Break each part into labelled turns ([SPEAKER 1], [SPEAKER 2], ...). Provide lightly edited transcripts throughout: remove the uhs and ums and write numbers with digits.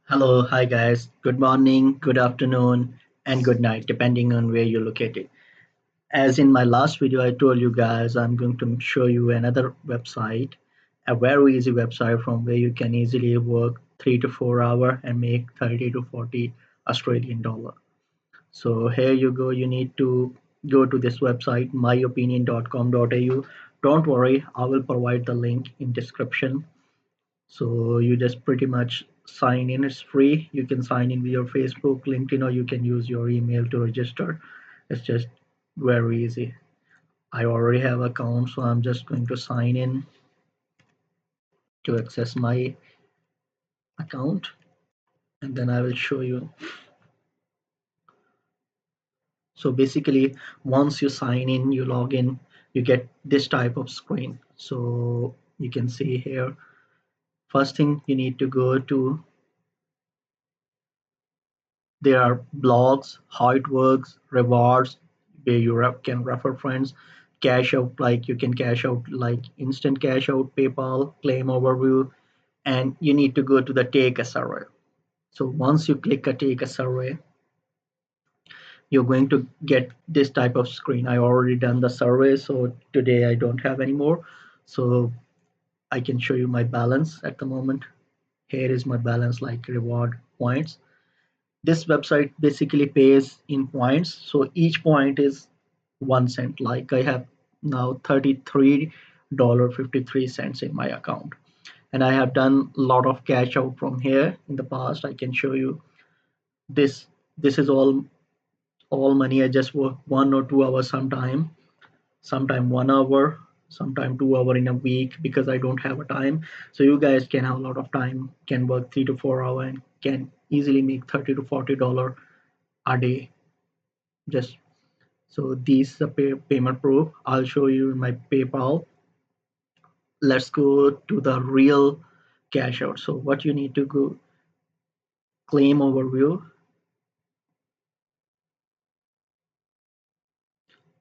[SPEAKER 1] Hello, hi guys. Good morning, good afternoon, and good night, depending on where you're located. As in my last video, I told you guys I'm going to show you another website, a very easy website from where you can easily work 3 to 4 hours and make 30 to 40 Australian dollar. So here you go. You need to go to this website, myopinion.com.au. Don't worry, I will provide the link in description. So you just pretty much sign in. It's free. You can sign in with your Facebook, LinkedIn, or you can use your email to register. It's just very easy. I already have account, so I'm just going to sign in to access my account, and then I will show you. So basically, once you sign in, you log in, you get this type of screen. So you can see here, first thing you need to go to, there are blogs, how it works, rewards, where you can refer friends, cash out, like you can cash out like instant cash out, PayPal, claim overview, and you need to go to the take a survey. So once you click a take a survey, you're going to get this type of screen. I already done the survey, so today I don't have any more. So I can show you my balance at the moment. Here is my balance, like reward points. This website basically pays in points, so each point is 1 cent. Like I have now $33.53 in my account, and I have done a lot of cash out from here in the past. I can show you this. This is all money. I just work 1 or 2 hours sometime 1 hour, sometime 2 hour in a week, because I don't have a time. So you guys can have a lot of time, can work 3 to 4 hour and can easily make $30 to $40 a day. Just so these the payment proof. I'll show you in my PayPal. Let's go to the real cash out. So what you need to go, claim overview.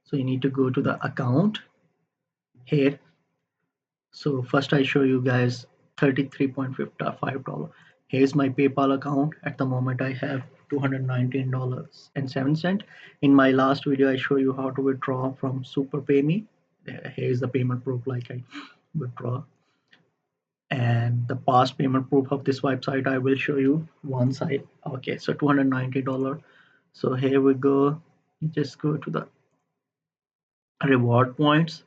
[SPEAKER 1] So you need to go to the account here. So first I show you guys $33.55. Here's my PayPal account. At the moment I have $219.07. In my last video I show you how to withdraw from Super Pay Me. Here's the payment proof, like I withdraw. And the past payment proof of this website I will show you once I, okay, so $290. So here we go. You just go to the reward points.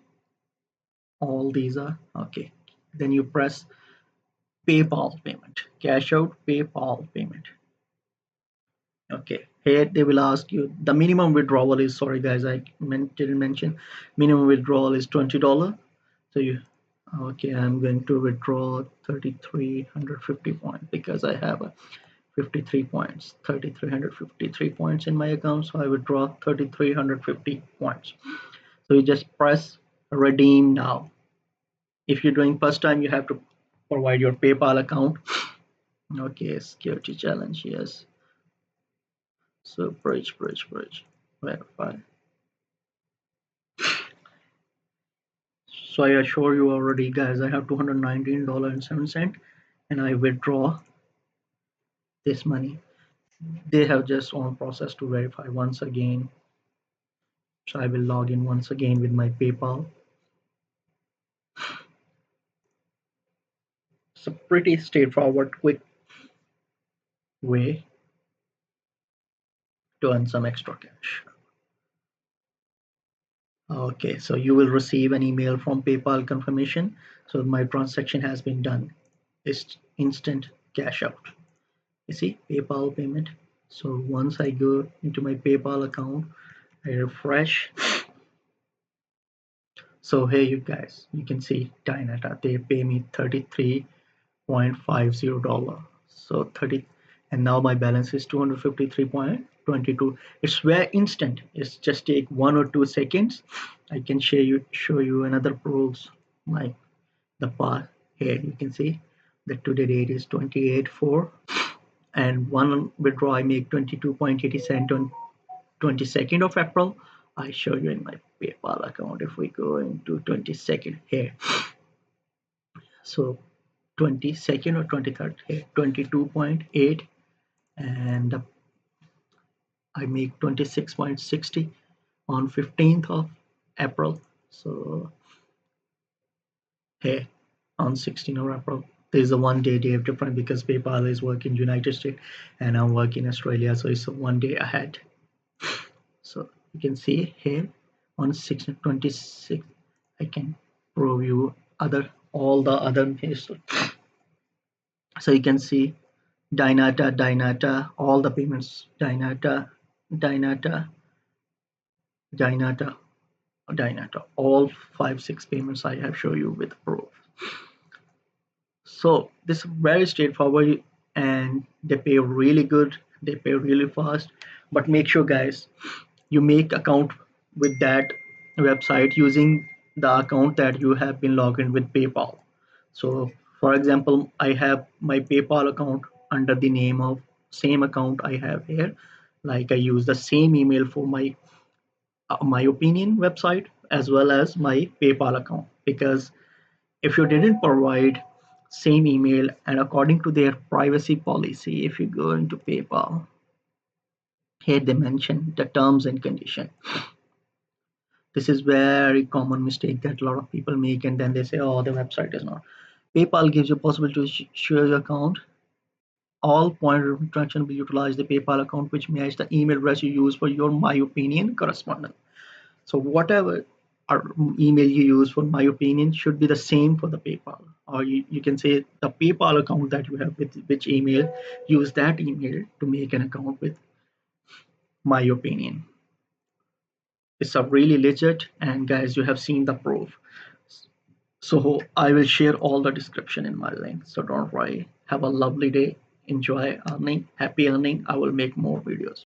[SPEAKER 1] All these are okay. Then you press PayPal payment, cash out, PayPal payment. Okay, here they will ask you the minimum withdrawal is, sorry guys, I didn't mention, minimum withdrawal is $20. So you, okay, I'm going to withdraw 3,350 points because I have a 53 points, 3,353 points in my account. So I withdraw 3,350 points. So you just press redeem now. If you're doing first time, you have to provide your PayPal account. Okay, security challenge, yes. So bridge, verify. So I assure you already, guys, I have $219.07, and I withdraw this money. They have just on process to verify once again. So I will log in once again with my PayPal. It's a pretty straightforward, quick way to earn some extra cash. Okay, so you will receive an email from PayPal confirmation. So my transaction has been done. It's instant cash out. You see, PayPal payment. So once I go into my PayPal account, I refresh. So here you guys, you can see Dynata, they pay me $33.50. So 30, and now my balance is 253.22. It's very instant. It's just take 1 or 2 seconds. I can show you another proofs, like the part. Here you can see that today date is 28/4, and one withdrawal I make 22.80 cent on 22nd of April. I show you in my PayPal account. If we go into 22nd here, so 22nd or 23rd, here 22.8, and I make 26.60 on 15th of April. So hey, on 16th of April, there's a 1 day difference because PayPal is working United States and I'm working Australia, so it's a 1 day ahead. So you can see here on 6/26, I can prove you other all the other things. So you can see Dynata, all the payments, Dynata, Dynata, Dynata, all 5, 6 payments I have shown you with proof. So this is very straightforward and they pay really good, they pay really fast. But make sure guys, you make account with that website using the account that you have been logged in with PayPal. So for example, I have my PayPal account under the name of same account I have here. Like I use the same email for my opinion website as well as my PayPal account, because if you didn't provide same email and according to their privacy policy, if you go into PayPal, here they mention the terms and condition. This is very common mistake that a lot of people make, and then they say, oh, the website is not. PayPal gives you possibility to share your account. All point of interaction will utilize the PayPal account which matches the email address you use for your my opinion correspondence. So whatever email you use for my opinion should be the same for the PayPal. Or you can say the PayPal account that you have with which email, use that email to make an account with my opinion. It's a really legit, and guys, you have seen the proof. So I will share all the description in my link. So don't worry. Have a lovely day. Enjoy earning. Happy earning. I will make more videos.